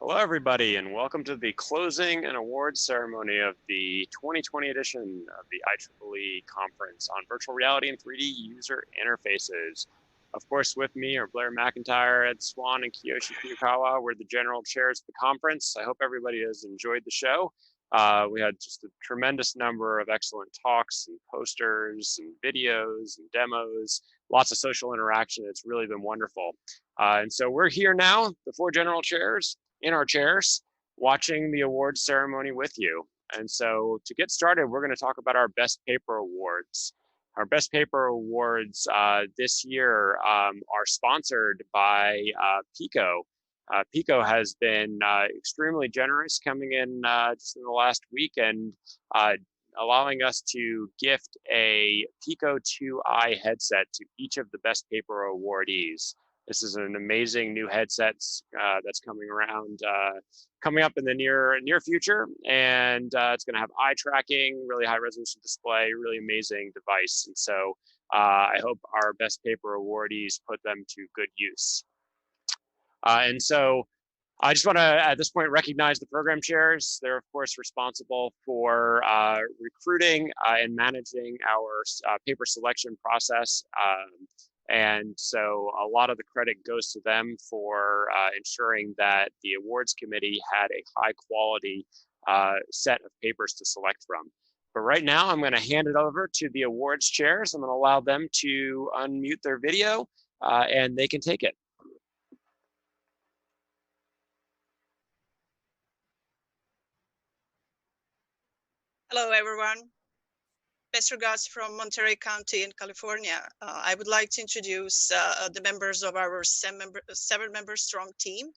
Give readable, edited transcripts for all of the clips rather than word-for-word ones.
Hello, everybody, and welcome to the closing and awards ceremony of the 2020 edition of the IEEE Conference on Virtual Reality and 3D User Interfaces. Of course, with me are Blair McIntyre, Ed Swan, and Kiyoshi Furukawa. We're the general chairs of the conference. I hope everybody has enjoyed the show. We had just a tremendous number of excellent talks and posters and videos and demos, lots of social interaction. It's really been wonderful. And so we're here now, the four general chairs, in our chairs, watching the awards ceremony with you. And so to get started, we're going to talk about our Best Paper Awards. Our Best Paper Awards this year are sponsored by Pico. Pico has been extremely generous, coming in just in the last week and allowing us to gift a Pico 2i headset to each of the Best Paper awardees. This is an amazing new headset that's coming up in the near future, and it's going to have eye tracking, really high resolution display, really amazing device. And so I hope our Best Paper awardees put them to good use. And so I just want to, at this point, recognize the program chairs. They're, of course, responsible for recruiting and managing our paper selection process. And so a lot of the credit goes to them for ensuring that the awards committee had a high quality set of papers to select from. But right now, I'm going to hand it over to the awards chairs. I'm going to allow them to unmute their video and they can take it. Hello, everyone. Best regards from Monterey County in California. I would like to introduce the members of our seven-member strong team.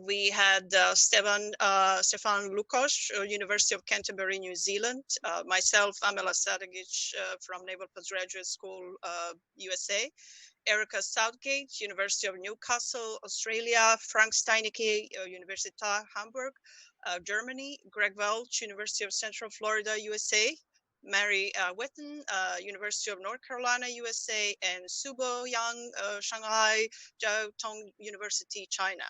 We had Stefan Lukos, University of Canterbury, New Zealand. Myself, Amela Sadagic from Naval Postgraduate School, USA. Erica Southgate, University of Newcastle, Australia. Frank Steinecke, Universität Hamburg, Germany. Greg Welch, University of Central Florida, USA. Mary Witten, University of North Carolina, USA. And Subo Yang, Shanghai Jiao Tong University, China.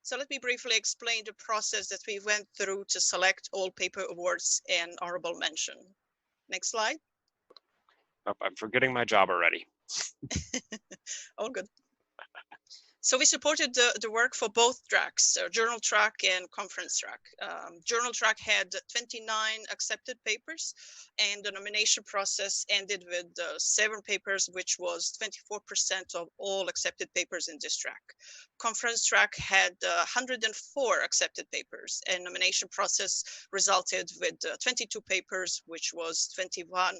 So let me briefly explain the process that we went through to select all paper awards and honorable mention. Next slide. Oh, I'm forgetting my job already. All good. So we supported the work for both tracks, journal track and conference track. Journal track had 29 accepted papers, and the nomination process ended with 7 papers, which was 24% of all accepted papers in this track. Conference track had 104 accepted papers, and nomination process resulted with 22 papers, which was 21%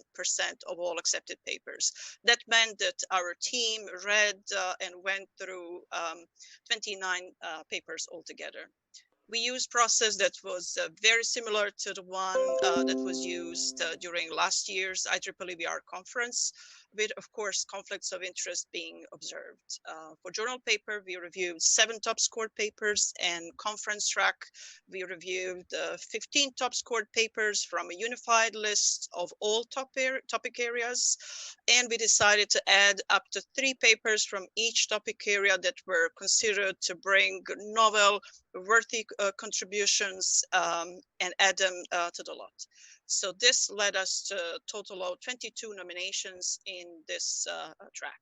of all accepted papers. That meant that our team read and went through 29 papers altogether. We used process that was very similar to the one that was used during last year's IEEE VR conference, with, of course, conflicts of interest being observed. For journal paper, we reviewed 7 top scored papers, and conference track, we reviewed 15 top scored papers from a unified list of all topic areas, and we decided to add up to 3 papers from each topic area that were considered to bring novel, worthy contributions and add them to the lot. So this led us to a total of 22 nominations in this track.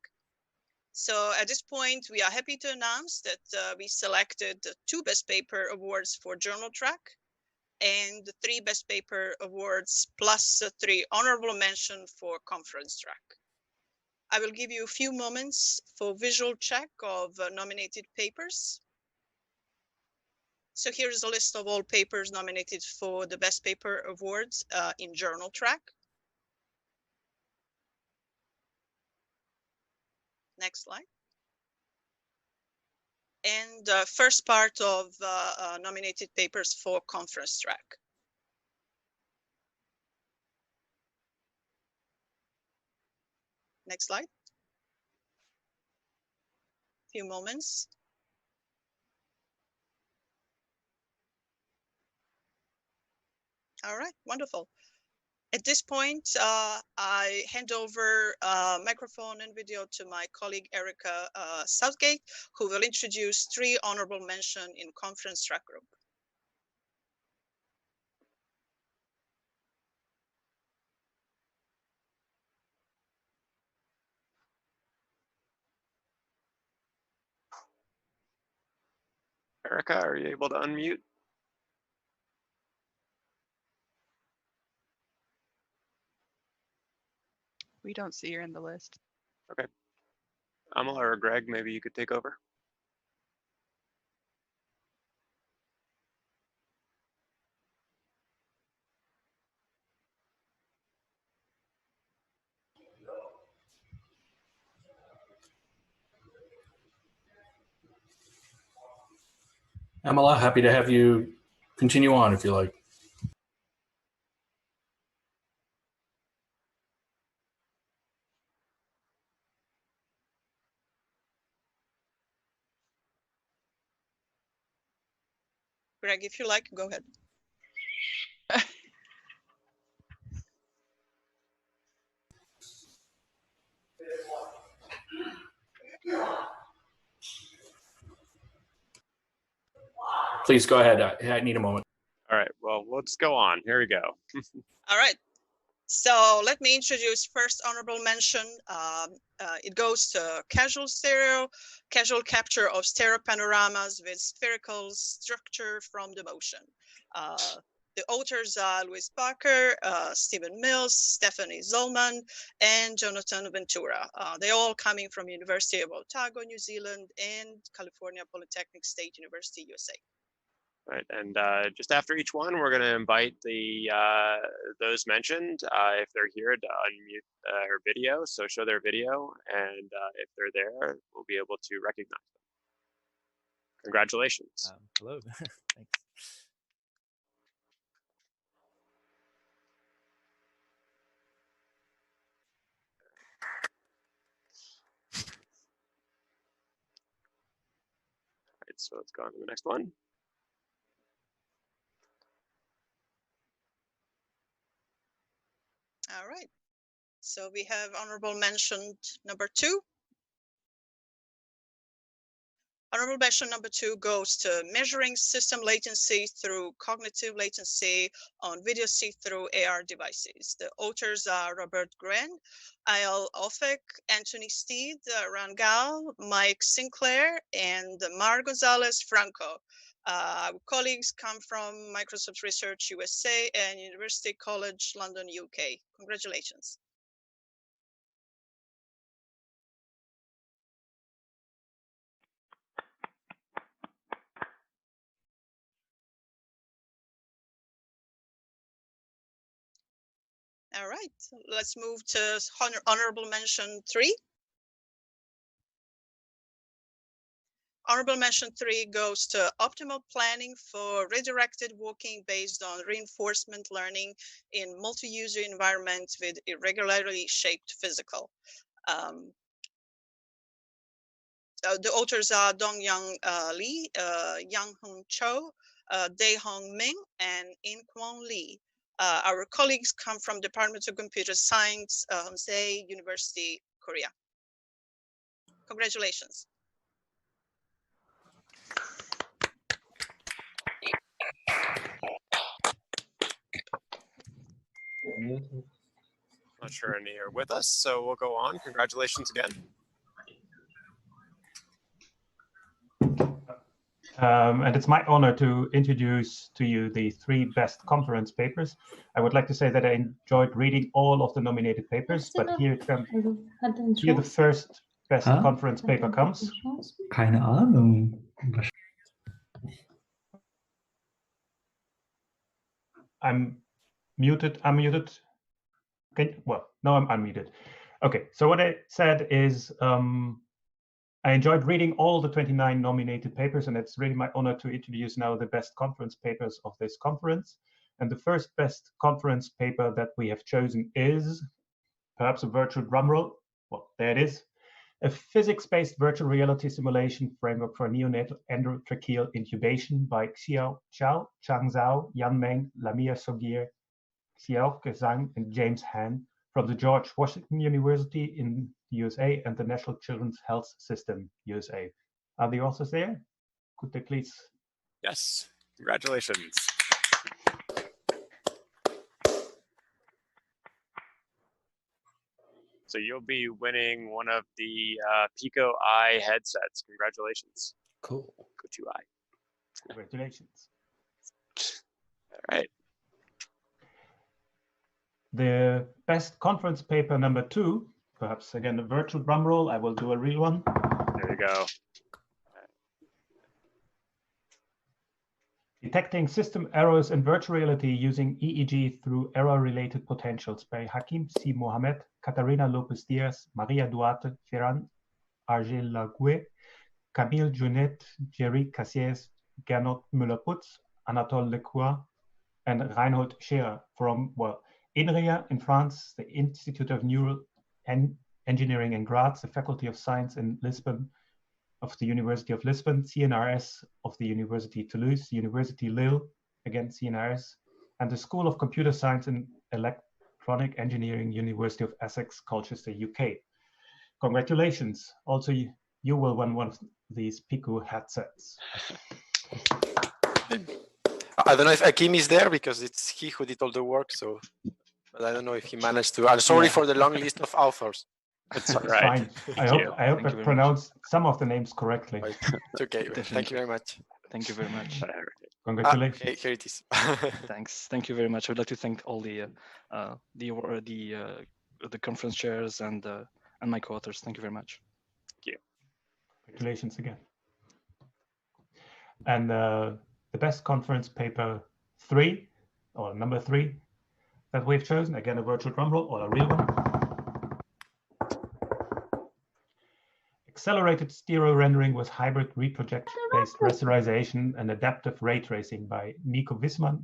So at this point, we are happy to announce that we selected 2 Best Paper Awards for Journal Track and 3 Best Paper Awards plus 3 honorable mention for Conference Track. I will give you a few moments for visual check of nominated papers. So here's a list of all papers nominated for the Best Paper Awards in Journal Track. Next slide. And first part of nominated papers for Conference Track. Next slide. Few moments. All right, wonderful. At this point, I hand over microphone and video to my colleague Erica Southgate, who will introduce 3 honorable mention in conference track group. Erica, are you able to unmute? We don't see her in the list. Okay. Amala or Greg, maybe you could take over. Amala, happy to have you continue on if you like. Greg, if you like, go ahead. Please go ahead. I need a moment. All right, well, let's go on. Here we go. All right. So let me introduce first honorable mention. It goes to casual capture of stereo panoramas with spherical structure from the motion. The authors are Louis Barker, Stephen Mills, Stephanie Zollman, and Jonathan Ventura. They're all coming from University of Otago, New Zealand, and California Polytechnic State University, USA. Right, and just after each one, we're going to invite the those mentioned, if they're here, to unmute her video. So show their video, and if they're there, we'll be able to recognize them. Congratulations. Hello. Thanks. All right, so let's go on to the next one. All right. So we have honorable mention number 2. Honorable mention number 2 goes to measuring system latency through cognitive latency on video see-through AR devices. The authors are Robert Gren, Ayal Ofek, Anthony Steed, Rangal, Mike Sinclair, and Mar Gonzalez Franco. Colleagues come from Microsoft Research USA and University College London, UK. Congratulations. All right, let's move to honorable mention 3. Honorable mention 3 goes to optimal planning for redirected walking based on reinforcement learning in multi-user environments with irregularly shaped physical. The authors are Dong-Young Lee, Yang-Hung Cho, Dae-Hong Ming, and In-Kwon Lee. Our colleagues come from Department of Computer Science, Honsei University, Korea. Congratulations. Not sure any are with us, so we'll go on. Congratulations again. And it's my honor to introduce to you the 3 best conference papers. I would like to say that I enjoyed reading all of the nominated papers, but here the first best conference paper comes. Keine Ahnung. I'm muted, unmuted. Okay, well, no, I'm unmuted. Okay, so what I said is I enjoyed reading all the 29 nominated papers, and it's really my honor to introduce now the best conference papers of this conference. And the first best conference paper that we have chosen is, perhaps a virtual drum roll, well, there it is, a physics-based virtual reality simulation framework for neonatal endotracheal intubation by Xiao Chao, Chang Zhao, Yan Meng, Lamia Sogir, Xiao Zhang and James Han from the George Washington University in the USA and the National Children's Health System, USA. Are the authors there? Could they please? Yes, congratulations. So you'll be winning one of the Pico Eye headsets. Congratulations. Cool. Go to Eye. Congratulations. All right. The best conference paper number 2, perhaps again a virtual drum roll. I will do a real one. There you go. Detecting System Errors in Virtual Reality Using EEG Through Error-Related Potentials by Hakim C. Mohamed, Catarina Lopez-Diaz, Maria Duarte, Ferran Argelague, Camille Junet, Jerry Cassiès, Gernot Müller-Putz, Anatole Lecour, and Reinhold Scherer from, well, INRIA in France, the Institute of Neural Engineering in Graz, the Faculty of Science in Lisbon, of the University of Lisbon, CNRS of the University Toulouse, University Lille, again CNRS, and the School of Computer Science and Electronic Engineering, University of Essex, Colchester, UK. Congratulations. Also, you will win one of these Pico headsets. I don't know if Hakim is there because it's he who did all the work, so but I don't know if he managed to. I'm sorry for the long list of authors. That's all right. Fine. I hope I pronounced some of the names correctly. It's okay. Thank you very much. Thank you very much. Congratulations. Okay, here it is. Thanks. Thank you very much. I would like to thank all the conference chairs and my co-authors. Thank you very much. Thank you. Congratulations again. And the best conference paper 3, or number 3, that we've chosen, again a virtual drum roll or a real one. Accelerated stereo rendering with hybrid reprojection-based rasterization and adaptive ray tracing by Nico Wissmann,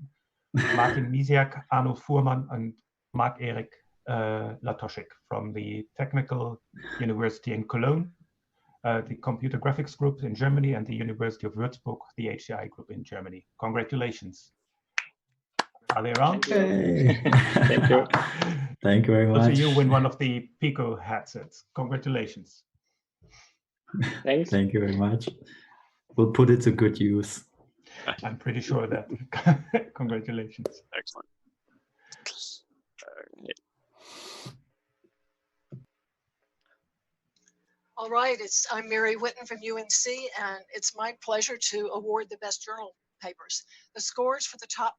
Martin Misiak, Arno Fuhrmann, and Marc-Erik Latoschik from the Technical University in Cologne, the Computer Graphics Group in Germany, and the University of Würzburg, the HCI Group in Germany. Congratulations. Are they around? Hey. Thank you. Thank you very much. Also, you win one of the Pico headsets. Congratulations. Thanks. Thank you very much. We'll put it to good use. I'm pretty sure that. Congratulations. Excellent. All right, I'm Mary Whitten from UNC, and it's my pleasure to award the best journal papers. The scores for the top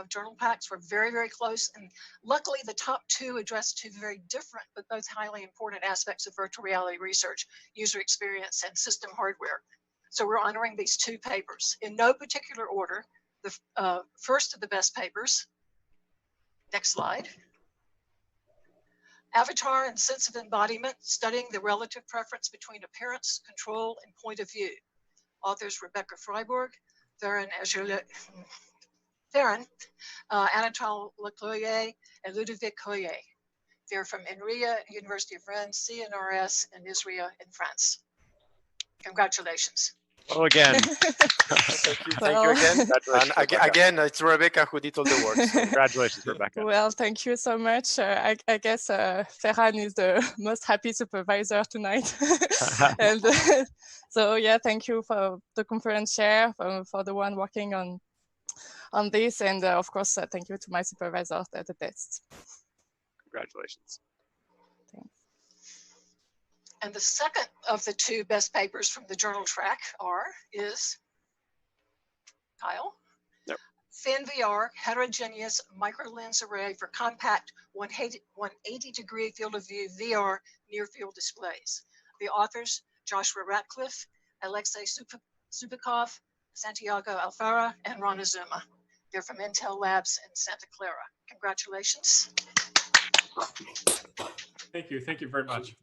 journal packs were very, very close, and luckily the top 2 addressed 2 very different but both highly important aspects of virtual reality research, user experience, and system hardware. So we're honoring these 2 papers. In no particular order, the first of the best papers, next slide, Avatar and Sense of Embodiment, Studying the Relative Preference Between Appearance, Control, and Point of View. Authors Rebecca Freiburg, Ferran Anatole Lecloyer, and Ludovic Hoyer. They're from INRIA, University of Rennes, CNRS, and ISRIA in France. Congratulations. Well, again. Thank you again. And again, it's Rebecca who did all the work. So. Congratulations, Rebecca. Well, thank you so much. I guess Ferran is the most happy supervisor tonight. And so, yeah, thank you for the conference chair, for the one working on this. And of course, thank you to my supervisor, the best. Congratulations. Thanks. And the second of the 2 best papers from the journal track is Kyle. Yep. FinVR, Heterogeneous Microlens Array for Compact 180-degree Field of View VR Near-Field Displays. The authors, Joshua Ratcliffe, Alexei Subikov, Santiago Alfara, and Ron Azuma. They're from Intel Labs in Santa Clara. Congratulations. Thank you. Thank you very much.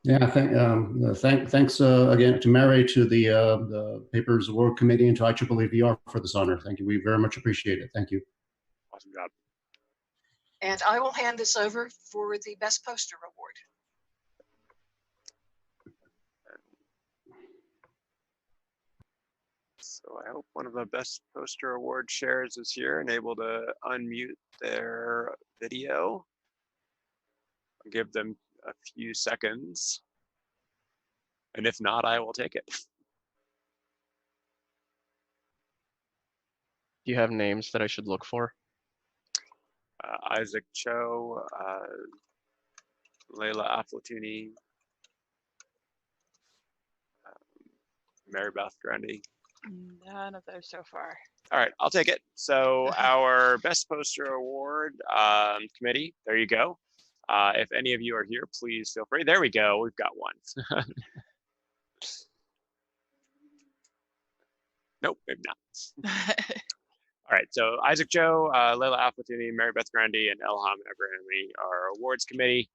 Yeah, thanks again to Mary, to the Papers Award Committee, and to IEEE VR for this honor. Thank you. We very much appreciate it. Thank you. Awesome job. And I will hand this over for the Best Poster Award. So So I hope one of the Best Poster Award shares is here and able to unmute their video. I'll give them a few seconds. And if not, I will take it. Do you have names that I should look for? Isaac Cho, Layla Aflatuni, Mary Beth Grundy. None of those so far. All right, I'll take it. So our Best Poster Award committee, there you go. If any of you are here, please feel free. There we go, we've got one. Nope, maybe not. All right, so Isaac Joe, Layla Aflatuni, Mary Beth Grundy, and Elham Ebrahimi are awards committee.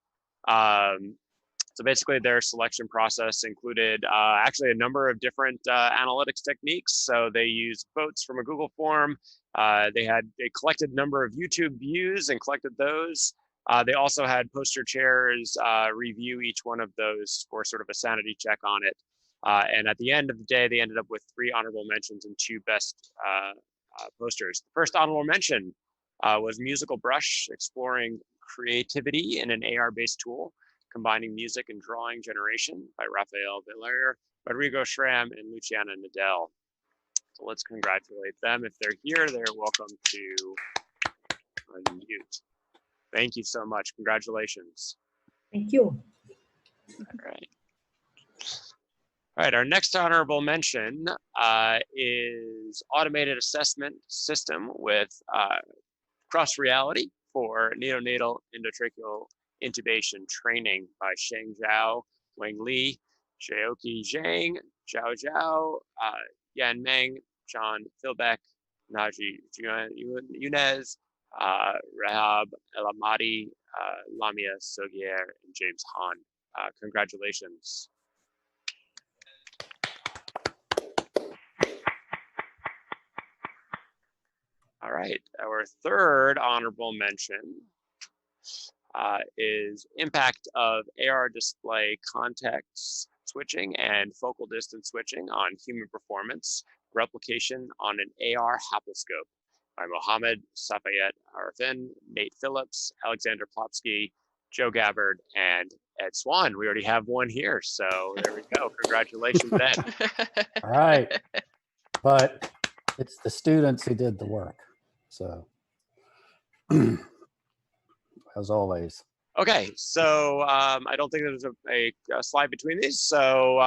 So basically their selection process included actually a number of different analytics techniques. So they used votes from a Google form. They collected a number of YouTube views and collected those. They also had poster chairs review each one of those for sort of a sanity check on it. And at the end of the day, they ended up with 3 honorable mentions and 2 best posters. The first honorable mention was Musical Brush, exploring creativity in an AR-based tool, combining music and drawing generation by Rafael Villar, Rodrigo Schramm, and Luciana Nadell. So let's congratulate them. If they're here, they're welcome to unmute. Thank you so much. Congratulations. Thank you. All right. All right, our next honorable mention is automated assessment system with cross reality for neonatal endotracheal intubation training by Sheng Zhao, Wang Li, Xiaoqi Zhang, Zhao Zhao, Yan Meng, John Philbeck, Naji Yunez, Rahab Elamadi, Lamia Sogier, and James Han. Congratulations. All right, our third honorable mention is impact of AR display context switching and focal distance switching on human performance, replication on an AR haploscope by Mohammed Safayette Arfin, Nate Phillips, Alexander Plopsky, Joe Gabbard, and Ed Swan. We already have one here, so there we go. Congratulations, Ed. All right, but it's the students who did the work. So, as always. Okay, so I don't think there's a slide between these, so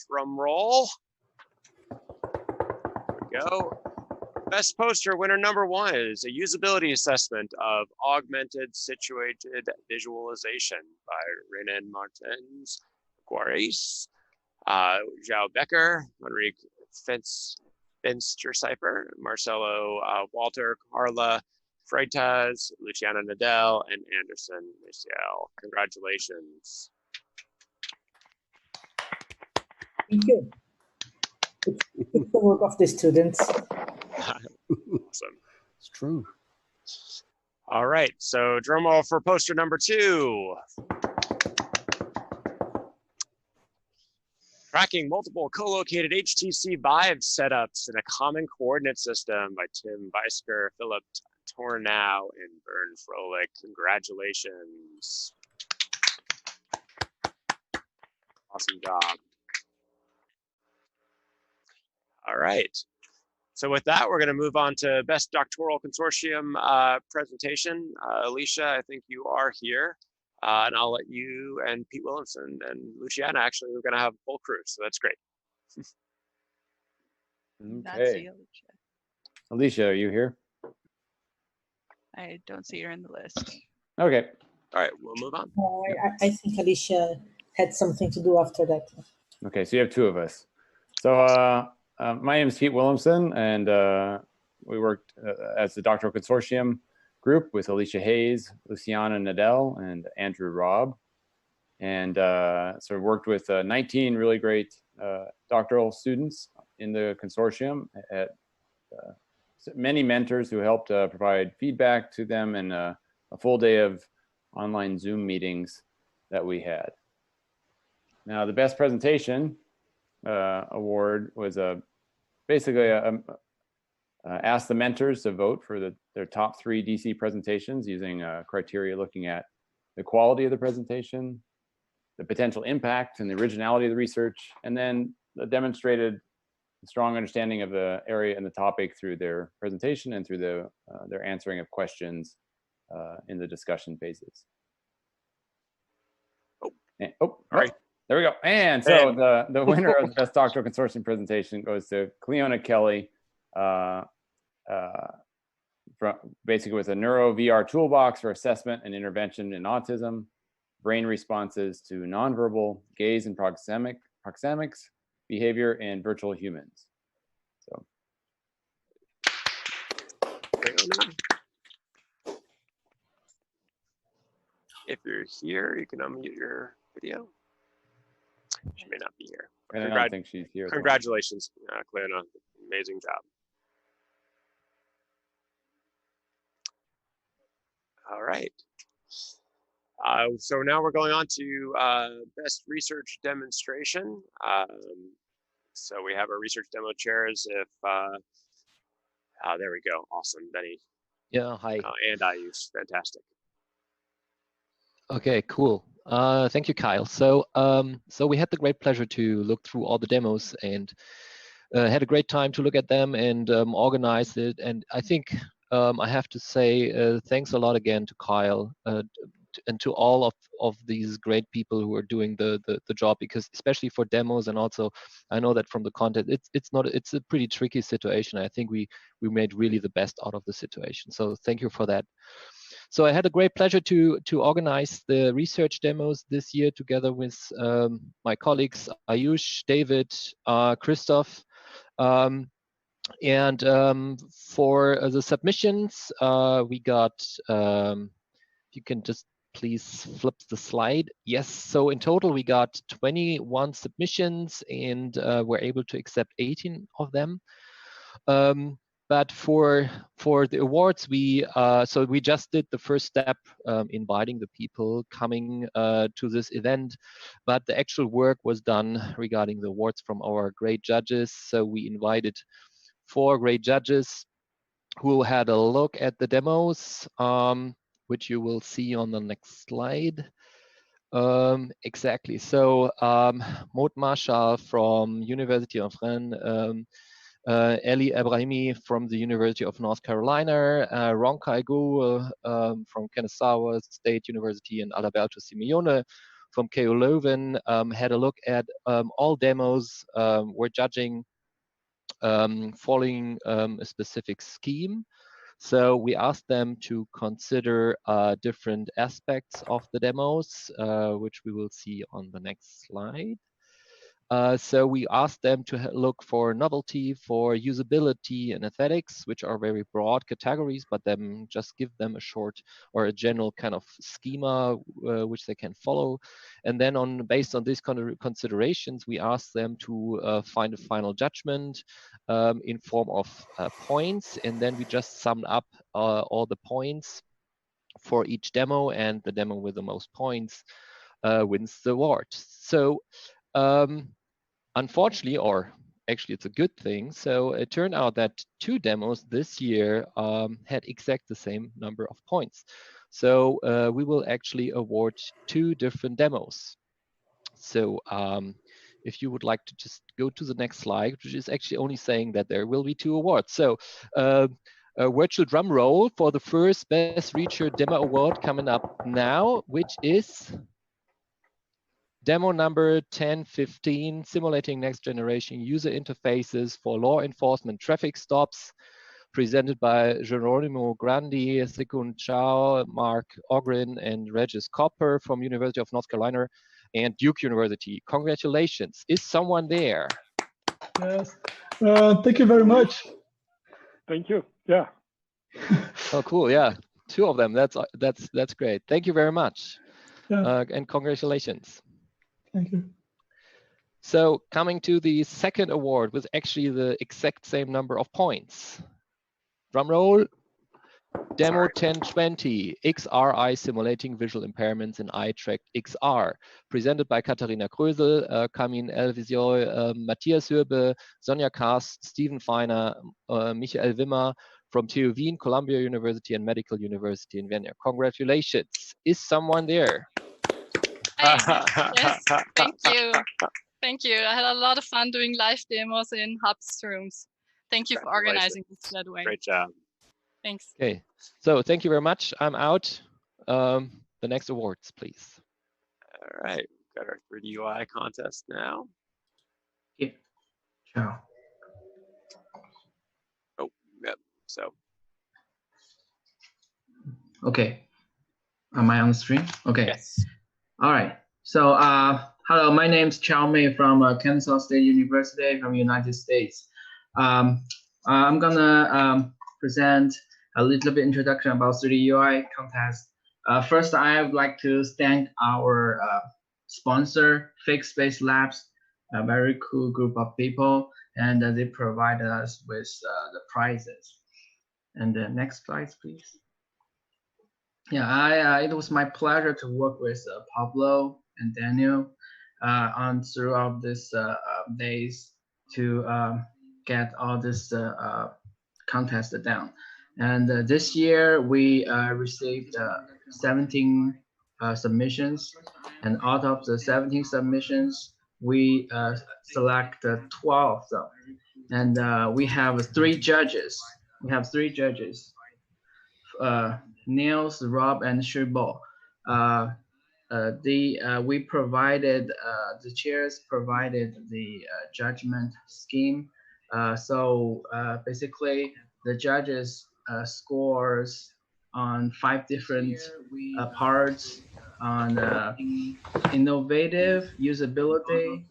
drum roll. There we go. Best poster winner number 1 is a usability assessment of augmented situated visualization by Renan Martins Guaris, Zhao Becker, Enrique Finster-Cipher, Marcelo Walter, Carla Freitas, Luciana Nadell, and Anderson Michel. Congratulations. Thank you. It's the work of the students. Awesome. It's true. All right, so drum roll for poster number 2. Tracking multiple co-located HTC Vive setups in a common coordinate system by Tim Weisker, Philip Tornow, and Vern Froelich. Congratulations. Awesome job. All right. So with that, we're going to move on to Best Doctoral Consortium presentation. Alicia, I think you are here. And I'll let you and Pete Williamson and Luciana, actually, we're going to have a full crew, so that's great. Okay. Alicia, are you here? I don't see her in the list. Okay. All right, we'll move on. I think Alicia had something to do after that. Okay, so you have 2 of us. So my name is Pete Williamson, and we worked as the Doctoral Consortium group with Alicia Hayes, Luciana Nadell, and Andrew Robb. And so we worked with 19 really great doctoral students in the consortium, at many mentors who helped provide feedback to them, and a full day of online Zoom meetings that we had. Now, the best presentation award was a basically asked the mentors to vote for their top 3 DC presentations using criteria looking at the quality of the presentation, the potential impact and the originality of the research, and then demonstrated a strong understanding of the area and the topic through their presentation and through their answering of questions in the discussion phases. All right. There we go. And so the winner of the Best Doctoral Consortium presentation goes to Cleona Kelly, basically with a Neuro VR toolbox for assessment and intervention in autism, brain responses to nonverbal, gaze and proxemics, behavior in virtual humans. So. If you're here, you can unmute your video. She may not be here. I don't think she's here. Congratulations, Cleona. Amazing job. All right. So now we're going on to best research demonstration. So we have our research demo chairs. If there we go. Awesome, Benny. Yeah. Hi. And I use fantastic. Okay. Cool. Thank you, Kyle. So so we had the great pleasure to look through all the demos and had a great time to look at them and organize it. And I think I have to say thanks a lot again to Kyle and to all of these great people who are doing the job, because especially for demos, and also I know that from the content, it's a pretty tricky situation. I think we made really the best out of the situation. So thank you for that. So I had a great pleasure to organize the research demos this year together with my colleagues Ayush, David, Christoph. And for the submissions, we got, if you can just please flip the slide. Yes, so in total we got 21 submissions and we're able to accept 18 of them. But for the awards, so we just did the first step, inviting the people coming to this event, but the actual work was done regarding the awards from our great judges. So we invited 4 great judges who had a look at the demos, which you will see on the next slide. Exactly. So Maud Marshall from University of Rennes, Eli Ebrahimi from the University of North Carolina, Ron Kaigo from Kennesaw State University, and Alberto Simeone from KU Leuven had a look at all demos. We're judging following a specific scheme. So we asked them to consider different aspects of the demos, which we will see on the next slide. So we asked them to look for novelty, for usability and aesthetics, which are very broad categories, but then just give them a short or a general kind of schema which they can follow. And then based on these considerations, we asked them to find a final judgment in form of points. And then we just summed up all the points for each demo, and the demo with the most points wins the award. So unfortunately, or actually it's a good thing, so it turned out that 2 demos this year had exact the same number of points. So we will actually award 2 different demos. So if you would like to just go to the next slide, which is actually only saying that there will be 2 awards. So a virtual drum roll for the first Best Research Demo Award coming up now, which is demo number 1015, simulating next generation user interfaces for law enforcement traffic stops, presented by Geronimo Grandi, Sekun Chao, Mark Ogren, and Regis Copper from University of North Carolina and Duke University. Congratulations. Is someone there? Yes. Thank you very much. Thank you. Yeah. Oh, cool. Yeah. 2 of them. That's great. Thank you very much. Yeah. And congratulations. Thank you. So coming to the second award with actually the exact same number of points. Drum roll. Demo 1020, XRI Simulating Visual Impairments in iTrack XR, presented by Katharina Krösel, Carmine Elvisiol, Matthias Hürbe, Sonja Kaas, Stephen Feiner, Michael Wimmer from TU Wien, Columbia University and Medical University in Vienna. Congratulations. Is someone there? Hi. Yes, thank you. Thank you. I had a lot of fun doing live demos in Hub's rooms. Thank you for organizing this, by the way. Great job. Thanks. Okay, so thank you very much. I'm out. The next awards, please. All right, we've got our 3D UI contest now. Yeah. Ciao. Oh, yep. So. Okay. Am I on the stream? Okay. Yes. All right. So, hello, my name is Chao Mei from Kansas State University from United States. I'm gonna present a little bit introduction about 3D UI contest. First, I would like to thank our sponsor, Fixed Space Labs, a very cool group of people, and they provided us with the prizes. And the next slide, please. Yeah, it was my pleasure to work with Pablo and Daniel on throughout this days to get all this contest down. And this year we received 17 submissions, and out of the 17 submissions, we select 12 of them. And we have 3 judges. We have 3 judges. Niels, Rob, and Shibbo. We provided the chairs provided the judgment scheme. So basically, the judges scores on 5 different parts on innovative, usability,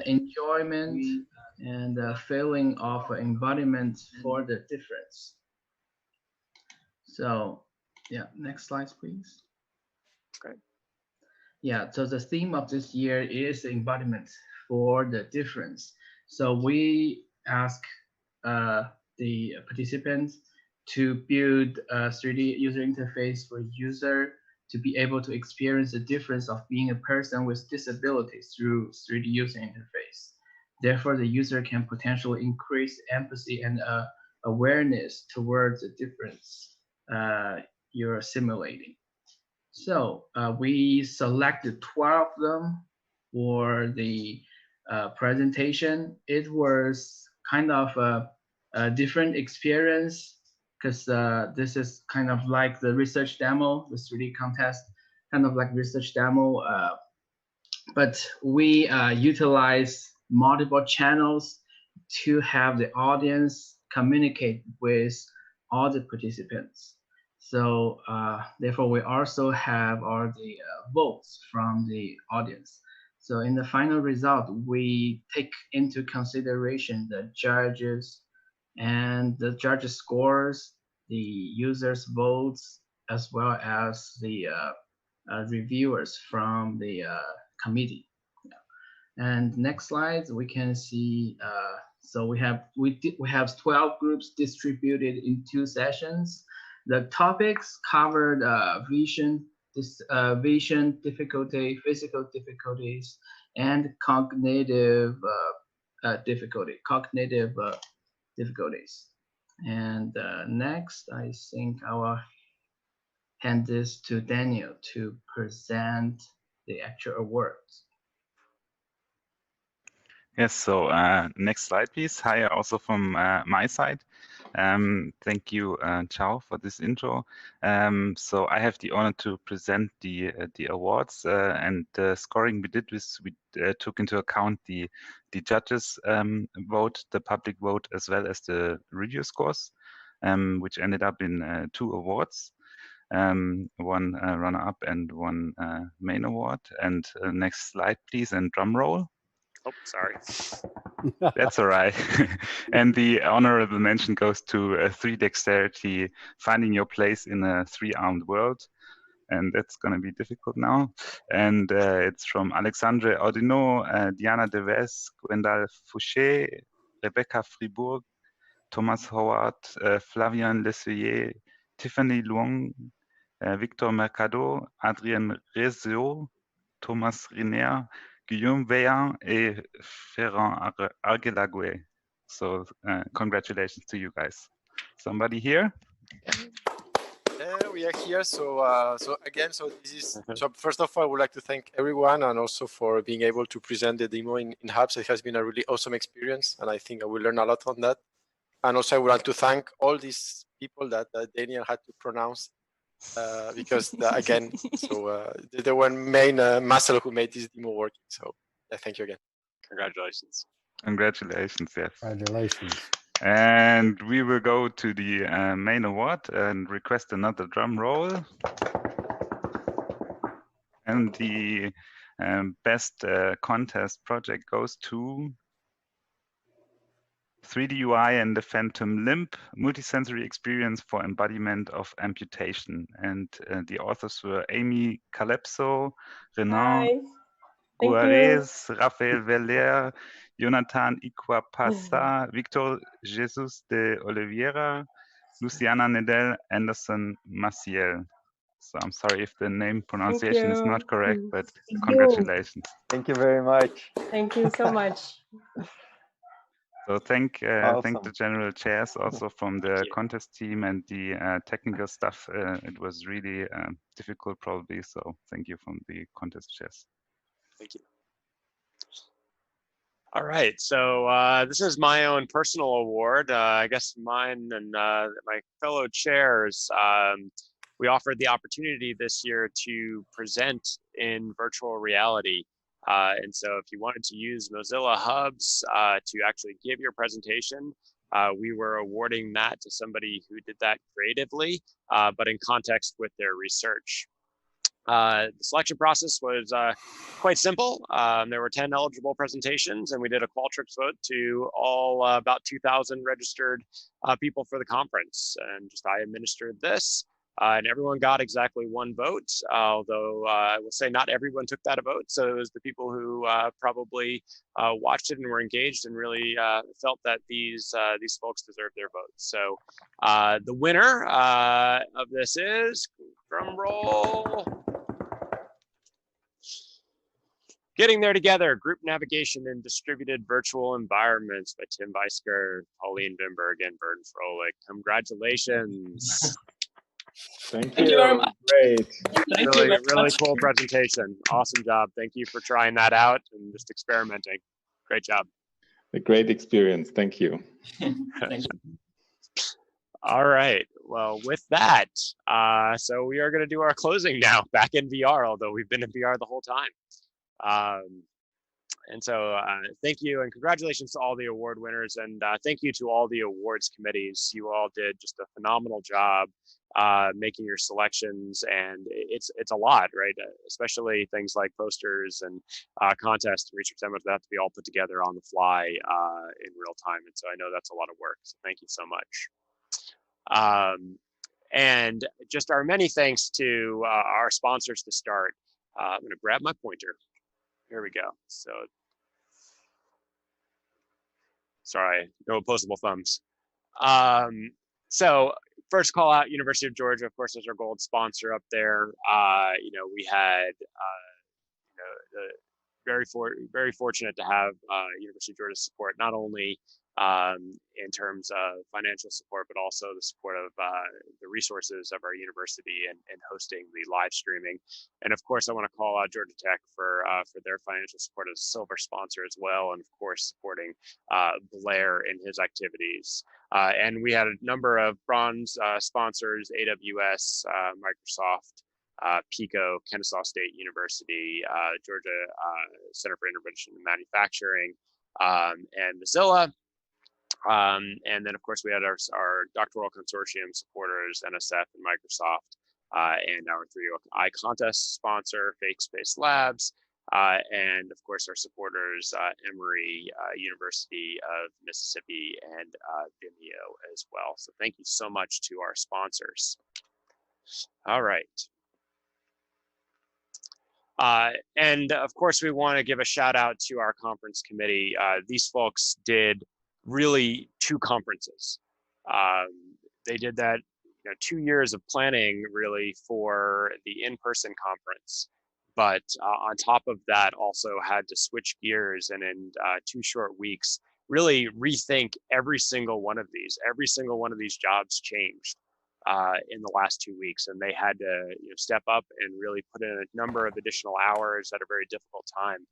enjoyment, and feeling of embodiment for the difference. So, yeah, next slide, please. Great. Yeah, so the theme of this year is embodiment for the difference. So we ask the participants to build a 3D user interface for user to be able to experience the difference of being a person with disabilities through 3D user interface. Therefore, the user can potentially increase empathy and awareness towards the difference you're simulating. So we selected 12 of them for the presentation. It was kind of a different experience because this is kind of like the research demo, the 3D contest, kind of like research demo. But we utilize multiple channels to have the audience communicate with all the participants. So therefore, we also have all the votes from the audience. So in the final result, we take into consideration the judges and the judges' scores, the users' votes, as well as the reviewers from the committee. Yeah. And next slide, we can see. So we have 12 groups distributed in 2 sessions. The topics covered vision difficulty, physical difficulties, and cognitive difficulties. And next, I think I will hand this to Daniel to present the actual awards. Yes, so next slide, please. Hi, also from my side. Thank you, Chao, for this intro. So I have the honor to present the awards, and the scoring we did was we took into account the judges' vote, the public vote, as well as the review scores, which ended up in 2 awards. 1 runner-up and 1 main award. And next slide, please, and drum roll. Oh, sorry. That's all right. And the honorable mention goes to 3 Dexterity, Finding Your Place in a 3-Armed World. And that's going to be difficult now. And it's from Alexandre Audinot, Diana Deves, Gwendal Fouché, Rebecca Fribourg, Thomas Howard, Flavian Lessuyer, Tiffany Luong, Victor Mercado, Adrien Rezio, Thomas Riner, Guillaume Veillant, et Ferran Argelagüe. So congratulations to you guys. Somebody here? Yeah, we are here. So this is. So first of all, I would like to thank everyone, and also for being able to present the demo in Hubs. It has been a really awesome experience, and I think I will learn a lot on that. And also, I would like to thank all these people that Daniel had to pronounce, because again, they were main muscle who made this demo working. So yeah, thank you again. Congratulations. Congratulations, yes. Congratulations. And we will go to the main award and request another drum roll. And the best contest project goes to 3D UI and the Phantom Limb, multisensory experience for embodiment of amputation. And the authors were Amy Calypso, Renan Guarez, Rafael Veller, Jonathan Iquapasa, Victor Jesus de Oliveira, Luciana Nedel, Anderson Maciel. So I'm sorry if the name pronunciation is not correct, but congratulations. Thank you very much. Thank you so much. So thank Awesome. the general chairs also from the contest team and the technical stuff. It was really difficult probably. So thank you from the contest chairs. Thank you. All right, so this is my own personal award. I guess mine and my fellow chairs, we offered the opportunity this year to present in virtual reality. And so if you wanted to use Mozilla Hubs to actually give your presentation, we were awarding that to somebody who did that creatively, but in context with their research. The selection process was quite simple. There were 10 eligible presentations, and we did a Qualtrics vote to all about 2,000 registered people for the conference. And just I administered this, and everyone got exactly one vote, although I will say not everyone took that a vote. So it was the people who probably watched it and were engaged and really felt that these folks deserve their votes. So the winner of this is, drum roll, Getting There Together, Group Navigation in Distributed Virtual Environments by Tim Weisker, Pauline Wimberg, and Burton Froelich. Congratulations. Thank you very much. Great. Thank you very really cool presentation. Awesome job. Thank you for trying that out and just experimenting. Great job. A great experience. Thank you. Thank you. All right. Well, with that, so we are going to do our closing now, back in VR, although we've been in VR the whole time. And so thank you and congratulations to all the award winners, and thank you to all the awards committees. You all did just a phenomenal job making your selections, and it's a lot, right? Especially things like posters and contests and research demos that have to be all put together on the fly in real time. And so I know that's a lot of work. So thank you so much. And just our many thanks to our sponsors to start. I'm going to grab my pointer. Here we go. So, sorry, no opposable thumbs. So first call out, University of Georgia, of course, is our gold sponsor up there. You know, we had, you know, very fortunate to have University of Georgia's support, not only in terms of financial support, but also the support of the resources of our university and hosting the live streaming. And of course, I want to call out Georgia Tech for their financial support as a silver sponsor as well, and of course supporting Blair in his activities. And we had a number of bronze sponsors: AWS, Microsoft, Pico, Kennesaw State University, Georgia Center for Intervention in Manufacturing, and Mozilla. And then, of course, we had our doctoral consortium supporters, NSF and Microsoft, and our 3DI contest sponsor, Fake Space Labs, and of course, our supporters, Emory, University of Mississippi, and Vimeo as well. So thank you so much to our sponsors. All right. And of course, we want to give a shout out to our conference committee. These folks did really 2 conferences. They did that, you 2 years of planning really for the in-person conference. But on top of that, also had to switch gears and in 2 short weeks, really rethink every single one of these. Every single one of these jobs changed in the last 2 weeks, and they had to step up and really put in a number of additional hours at a very difficult time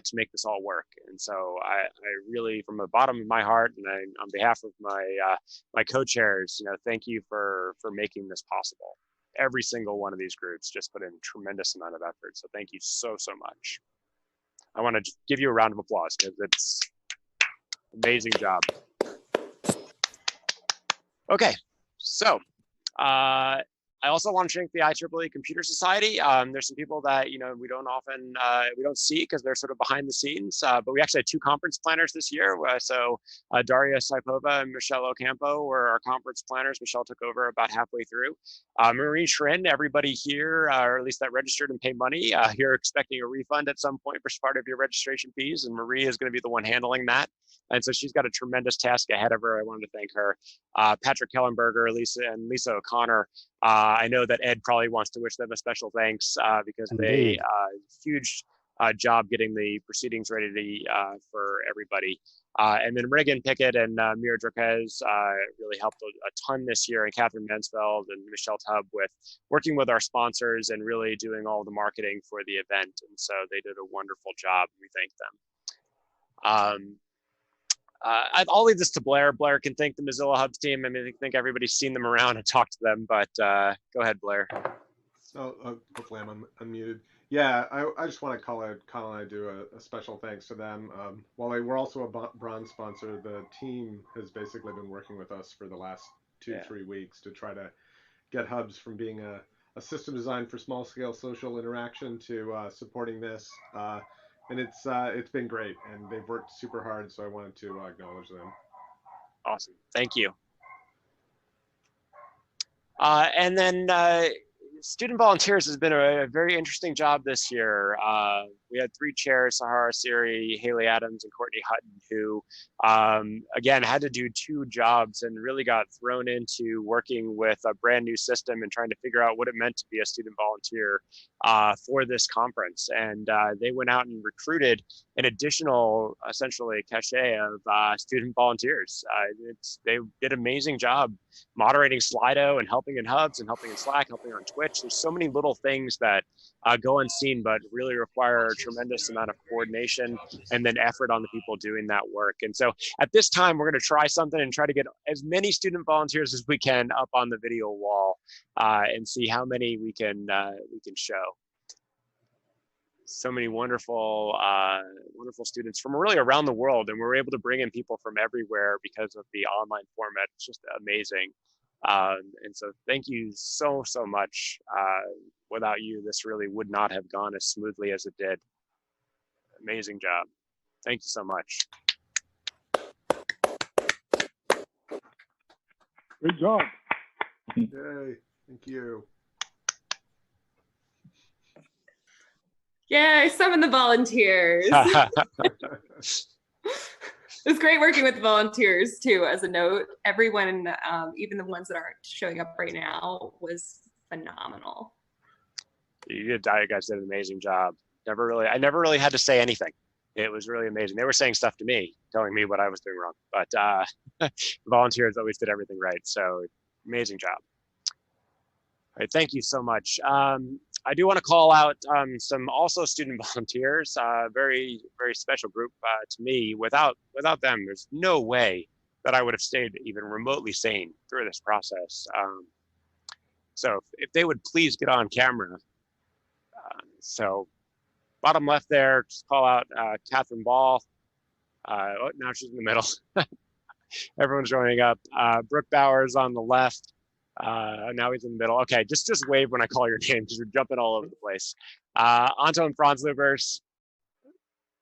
to make this all work. And so I really, from the bottom of my heart, and on behalf of my co-chairs, thank you for making this possible. Every single one of these groups just put in a tremendous amount of effort. So thank you so much. I want to give you a round of applause because it's an amazing job. Okay, so I also want to thank the IEEE Computer Society. There's some people that we don't often see because they're sort of behind the scenes. But we actually had 2 conference planners this year. So Daria Saipova and Michelle Ocampo were our conference planners. Michelle took over about halfway through. Marie Schrin, everybody here, or at least that registered and paid money, you're expecting a refund at some point for part of your registration fees, and Marie is going to be the one handling that. And so she's got a tremendous task ahead of her. I wanted to thank her. Patrick Kellenberger, Lisa O'Connor. I know that Ed probably wants to wish them a special thanks because they huge job getting the proceedings ready for everybody. And then Reagan Pickett and Mira Draquez really helped a ton this year, and Catherine Mansfeld and Michelle Tubb with working with our sponsors and really doing all the marketing for the event. And so they did a wonderful job. We thank them. I'll leave this to Blair. Blair can thank the Mozilla Hubs team. I mean, I think everybody's seen them around and talked to them, but go ahead, Blair. Hopefully I'm unmuted. Yeah, I just want to call out Colin and I do a special thanks to them. While they were also a bronze sponsor, the team has basically been working with us for the last 2-3 weeks to try to get Hubs from being a system designed for small scale social interaction to supporting this. And it's been great, and they've worked super hard, so I wanted to acknowledge them. Awesome, thank you. And then student volunteers has been a very interesting job this year. We had 3 chairs, Sahara Siri, Haley Adams, and Courtney Hutton, who, again, had to do 2 jobs and really got thrown into working with a brand new system and trying to figure out what it meant to be a student volunteer for this conference. And they went out and recruited an additional, essentially, cachet of student volunteers. They did an amazing job moderating Slido and helping in Hubs and helping in Slack, helping on Twitch. There's so many little things that go unseen, but really require a tremendous amount of coordination and then effort on the people doing that work. And so at this time, we're going to try something and try to get as many student volunteers as we can up on the video wall and see how many we can show. So many wonderful, wonderful students from really around the world, and we're able to bring in people from everywhere because of the online format. It's just amazing. And so thank you so much. Without you, this really would not have gone as smoothly as it did. Amazing job. Thank you so much. Good job. Yay, thank you. Yay, summon the volunteers. It was great working with the volunteers too, as a note. Everyone, even the ones that aren't showing up right now, was phenomenal. You guys did an amazing job. I never really had to say anything. It was really amazing. They were saying stuff to me, telling me what I was doing wrong, but volunteers always did everything right. So amazing job. All right, thank you so much. I do want to call out some also student volunteers, very special group to me. Without them, there's no way that I would have stayed even remotely sane through this process. So if they would please get on camera. So bottom left there, just call out Catherine Ball. Oh, now she's in the middle. Everyone's joining up. Brooke Bowers on the left. Now he's in the middle. Okay, just wave when I call your name because we're jumping all over the place. Anton Franzlubers.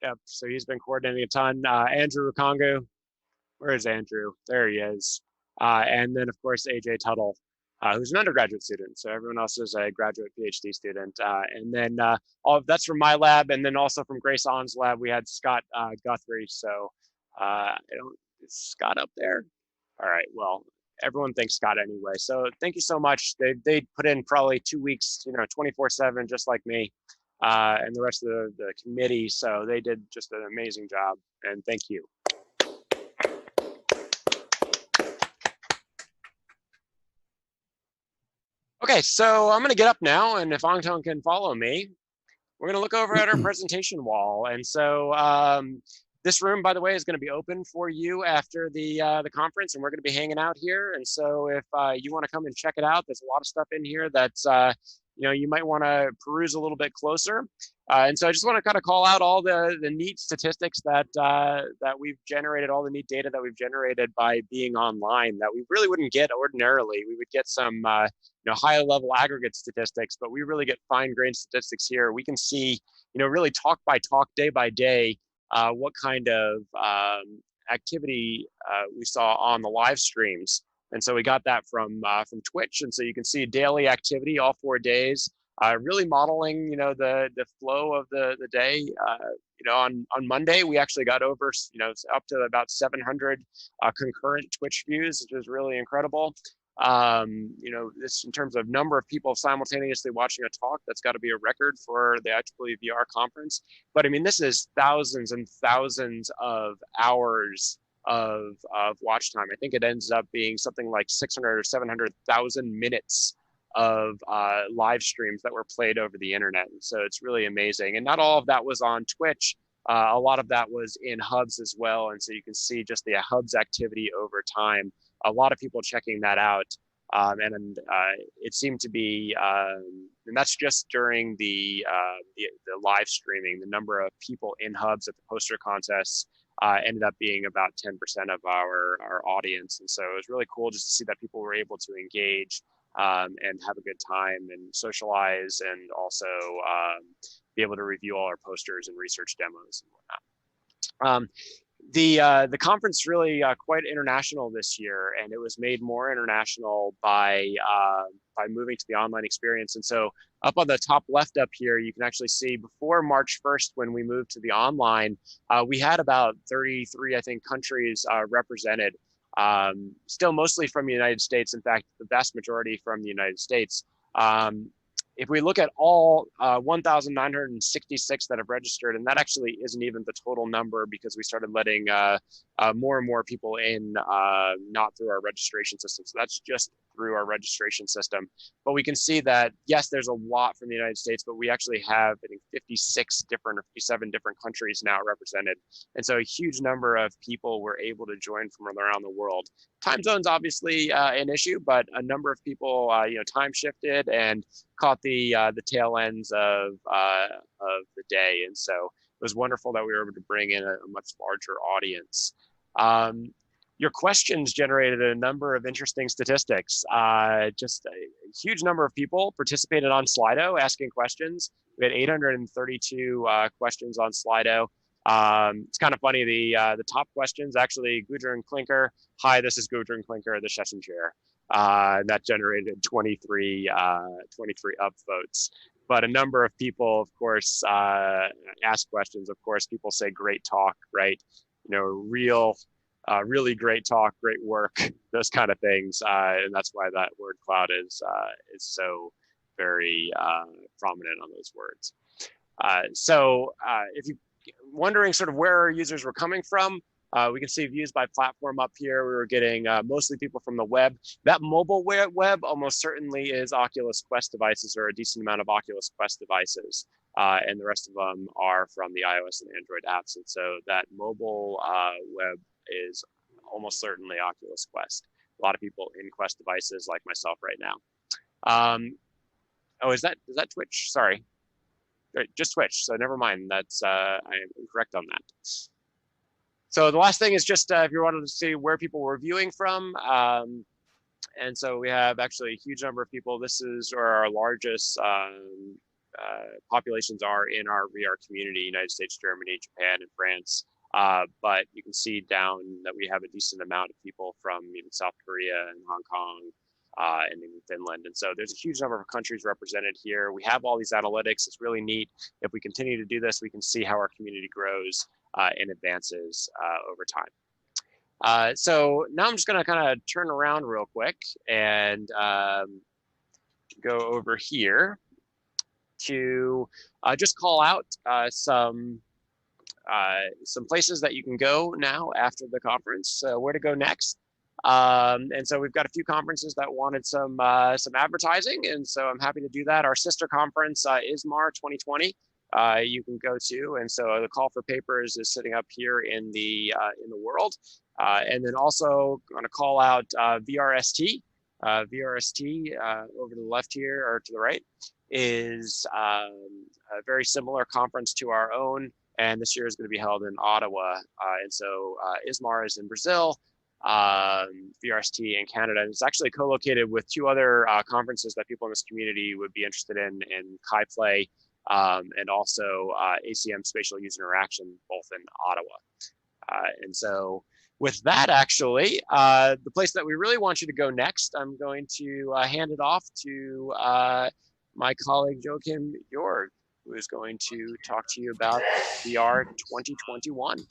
Yep, so he's been coordinating a ton. Andrew Rukongu. Where is Andrew? There he is. And then, of course, AJ Tuttle, who's an undergraduate student. So everyone else is a graduate PhD student. And then that's from my lab. And then also from Grace On's lab, we had Scott Guthrie. So is Scott up there? All right, well, everyone thanks Scott anyway. So thank you so much. They put in probably 2 weeks, 24/7, just like me, and the rest of the committee. So they did just an amazing job, and thank you. Okay, so I'm going to get up now, and if Angtong can follow me, we're going to look over at our presentation wall. And so this room, by the way, is going to be open for you after the conference, and we're going to be hanging out here. And so if you want to come and check it out, there's a lot of stuff in here that's you might want to peruse a little bit closer. And so I just want to kind of call out all the neat statistics that we've generated, all the neat data that we've generated by being online that we really wouldn't get ordinarily. We would get some high level aggregate statistics, but we really get fine grained statistics here. We can see, really talk by talk, day by day, what kind of activity we saw on the live streams. And so we got that from Twitch. And so you can see daily activity all 4 days, really modeling, the flow of the day. On Monday, we actually got over, up to about 700 concurrent Twitch views, which is really incredible. This in terms of number of people simultaneously watching a talk, that's got to be a record for the IEEE VR conference. But I mean, this is thousands and thousands of hours of watch time. I think it ends up being something like 600 or 700,000 minutes of live streams that were played over the internet. And so it's really amazing. And not all of that was on Twitch. A lot of that was in hubs as well. And so you can see just the hubs activity over time. A lot of people checking that out. And it seemed to be, and that's just during the live streaming. The number of people in hubs at the poster contests ended up being about 10% of our audience. And so it was really cool just to see that people were able to engage and have a good time and socialize, and also be able to review all our posters and research demos and whatnot. The conference is really quite international this year, and it was made more international by moving to the online experience. And so up on the top left up here, you can actually see before March 1st, when we moved to the online, we had about 33, I think, countries represented, still mostly from the United States. In fact, the vast majority from the United States. If we look at all 1,966 that have registered, and that actually isn't even the total number, because we started letting more and more people in, not through our registration system. So that's just through our registration system. But we can see that, yes, there's a lot from the United States, but we actually have, I think, 56 different or 57 different countries now represented. And so a huge number of people were able to join from around the world. Time zone's obviously an issue, but a number of people, time shifted and caught the tail ends of the day. And so it was wonderful that we were able to bring in a much larger audience. Your questions generated a number of interesting statistics. Just a huge number of people participated on Slido asking questions. We had 832 questions on Slido. It's kind of funny, the top questions, actually, Gudrun Klinker. Hi, this is Gudrun Klinker, the session chair. That generated 23 upvotes. But a number of people, of course, asked questions. Of course, people say great talk, right? Really great talk, great work, those kind of things. And that's why that word cloud is so very prominent on those words. So if you're wondering sort of where our users were coming from, we can see views by platform up here. We were getting mostly people from the web. That mobile web almost certainly is Oculus Quest devices, or a decent amount of Oculus Quest devices. And the rest of them are from the iOS and Android apps. And so that mobile web is almost certainly Oculus Quest. A lot of people in Quest devices like myself right now. Oh, is that Twitch? Sorry. Just Twitch, so never mind. That's I am incorrect on that. So the last thing is just if you wanted to see where people were viewing from, and so we have actually a huge number of people. This is where our largest populations are in our VR community: United States, Germany, Japan, and France. But you can see down that we have a decent amount of people from even South Korea and Hong Kong, and in Finland. And so there's a huge number of countries represented here. We have all these analytics. It's really neat. If we continue to do this, we can see how our community grows and advances over time. So now I'm just going to kind of turn around real quick and go over here to just call out some places that you can go now after the conference, where to go next. And so we've got a few conferences that wanted some advertising, and so I'm happy to do that. Our sister conference, ISMAR 2020, you can go to, and so the call for papers is sitting up here in the world. And then also going to call out VRST. VRST over to the left here, or to the right, is a very similar conference to our own, and this year is going to be held in Ottawa. And so ISMAR is in Brazil, VRST in Canada, and it's actually co-located with two other conferences that people in this community would be interested in ChiPlay, and also ACM Spatial User Interaction, both in Ottawa. And so with that, actually, the place that we really want you to go next, I'm going to hand it off to my colleague Joachim Jorg, who is going to talk to you about VR 2021.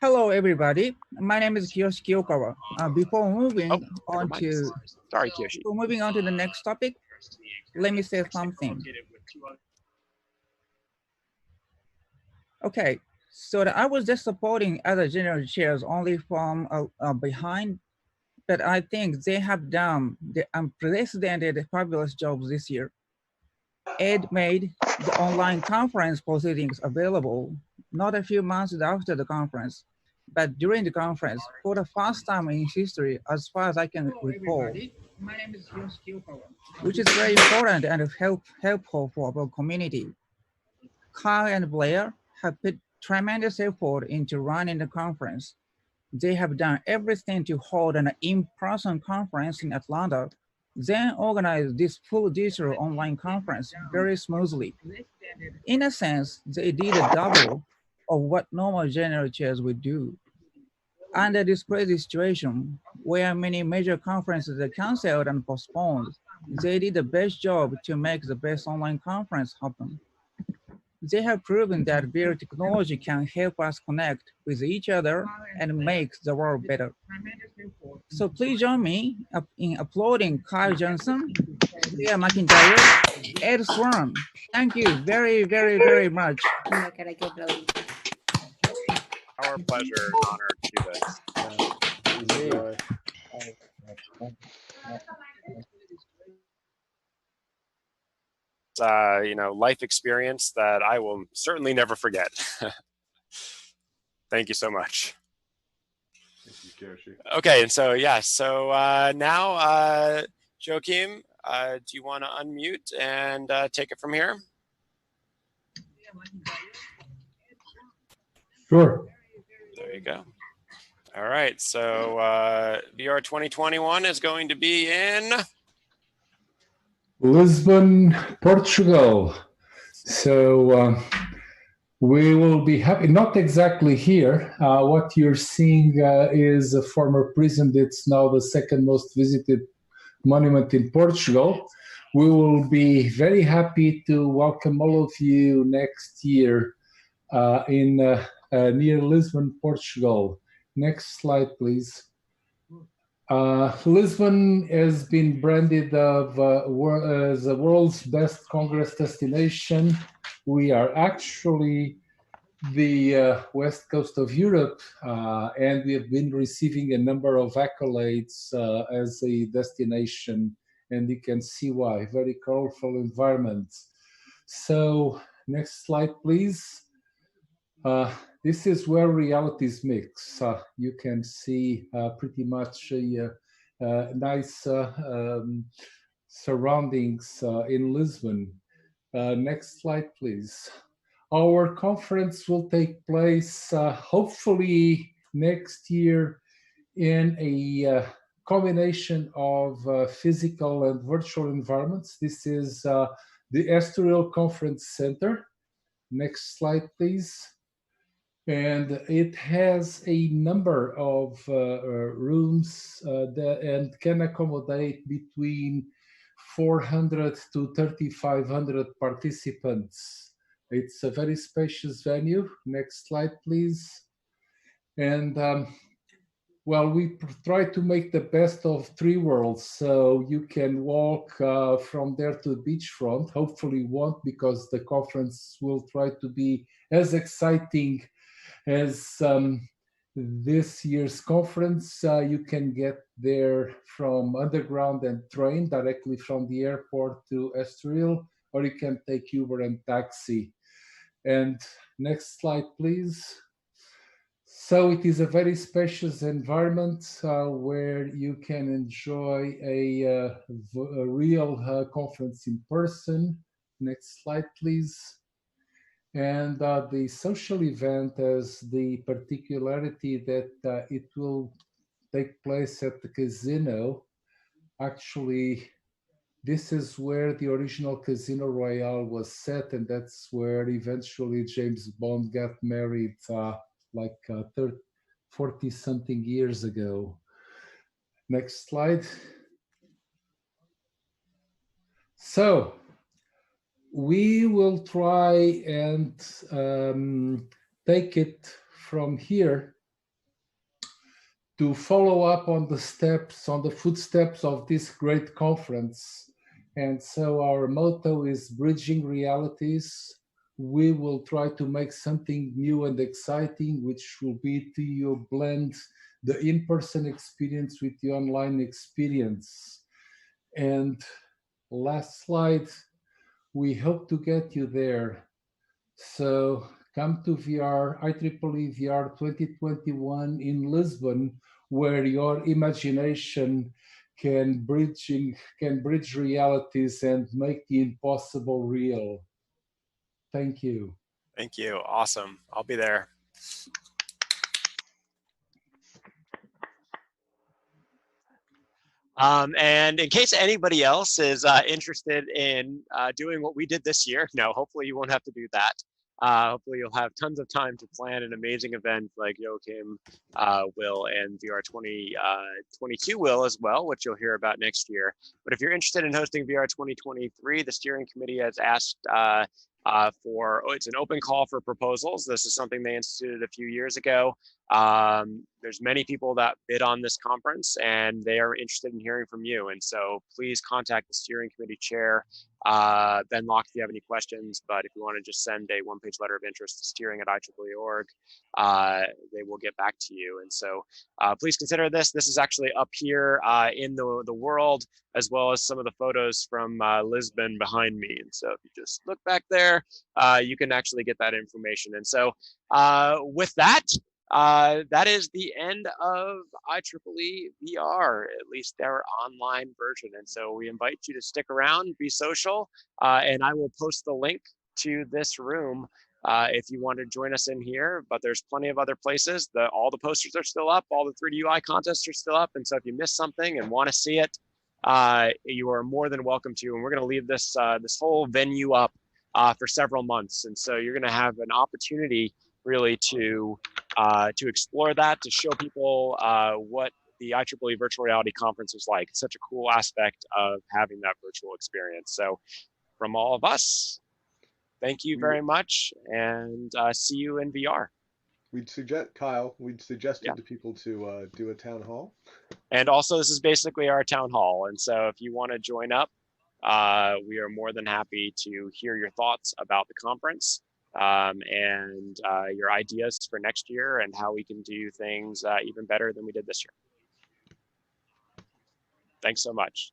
Hello, everybody. My name is Kiyoshi Kiyokawa. Before moving on to the next topic, let me say something. Okay, so I was just supporting other general chairs only from behind, but I think they have done the unprecedented fabulous jobs this year. Ed made the online conference proceedings available not a few months after the conference, but during the conference for the first time in history, as far as I can recall. My name is Kiyoshi Kiyokawa, which is very important and helpful for our community. Carl and Blair have put tremendous effort into running the conference. They have done everything to hold an in-person conference in Atlanta, then organize this full digital online conference very smoothly. In a sense, they did a double of what normal general chairs would do. Under this crazy situation, where many major conferences are canceled and postponed, they did the best job to make the best online conference happen. They have proven that VR technology can help us connect with each other and make the world better. So please join me in applauding Kyle Johnson, Leah McIntyre, Ed Swan. Thank you very, very, very much. Our pleasure and honor to do this. Life experience that I will certainly never forget. Thank you so much. Thank you, Kiyoshi. Okay, and so now Joachim, do you want to unmute and take it from here? Sure. There you go. All right, so VR 2021 is going to be in Lisbon, Portugal. So we will be happy, not exactly here. What you're seeing is a former prison that's now the second most visited monument in Portugal. We will be very happy to welcome all of you next year in near Lisbon, Portugal. Next slide, please. Lisbon has been branded as the world's best Congress destination. We are actually the west coast of Europe, and we have been receiving a number of accolades as a destination, and you can see why. Very colorful environment. So next slide, please. This is where realities mix. You can see pretty much nice surroundings in Lisbon. Next slide, please. Our conference will take place hopefully next year in a combination of physical and virtual environments. This is the Estoril Conference Center. Next slide, please. And it has a number of rooms and can accommodate between 400 to 3,500 participants. It's a very spacious venue. Next slide, please. And well, we try to make the best of three worlds. So you can walk from there to the beachfront. Hopefully you won't, because the conference will try to be as exciting as this year's conference. You can get there from underground and train directly from the airport to Estoril, or you can take Uber and taxi. And next slide, please. So it is a very spacious environment where you can enjoy a real conference in person. Next slide, please. And the social event has the particularity that it will take place at the casino. Actually, this is where the original Casino Royale was set, and that's where eventually James Bond got married like 40-something years ago. Next slide. So we will try and take it from here to follow up on the steps, on the footsteps of this great conference. And so our motto is bridging realities. We will try to make something new and exciting, which will be to you blend the in-person experience with the online experience. And last slide, we hope to get you there. So come to IEEE VR 2021 in Lisbon, where your imagination can bridge realities and make the impossible real. Thank you. Thank you. Awesome. I'll be there. And in case anybody else is interested in doing what we did this year, no, hopefully you won't have to do that. Hopefully you'll have tons of time to plan an amazing event like Joachim will, and VR 2022 will as well, which you'll hear about next year. But if you're interested in hosting VR 2023, the steering committee has asked it's an open call for proposals. This is something they instituted a few years ago. There's many people that bid on this conference, and they are interested in hearing from you. And so please contact the steering committee chair, Ben Locke, if you have any questions. But if you want to just send a one-page letter of interest to steering@IEEE.org, they will get back to you. And so please consider this. This is actually up here in the world, as well as some of the photos from Lisbon behind me. And so if you just look back there, you can actually get that information. And so with that, that is the end of IEEE VR, at least their online version. And so we invite you to stick around, be social, and I will post the link to this room if you want to join us in here. But there's plenty of other places. All the posters are still up, all the 3D UI contests are still up. And so if you missed something and want to see it, you are more than welcome to. And we're going to leave this this whole venue up for several months. And so you're going to have an opportunity really to explore that, to show people what the IEEE Virtual Reality Conference is like. It's such a cool aspect of having that virtual experience. So from all of us, thank you very much, and see you in VR. We'd suggest, Kyle, we'd suggested to people to do a town hall. And also, this is basically our town hall. And so if you want to join up, we are more than happy to hear your thoughts about the conference. And your ideas for next year and how we can do things even better than we did this year. Thanks so much.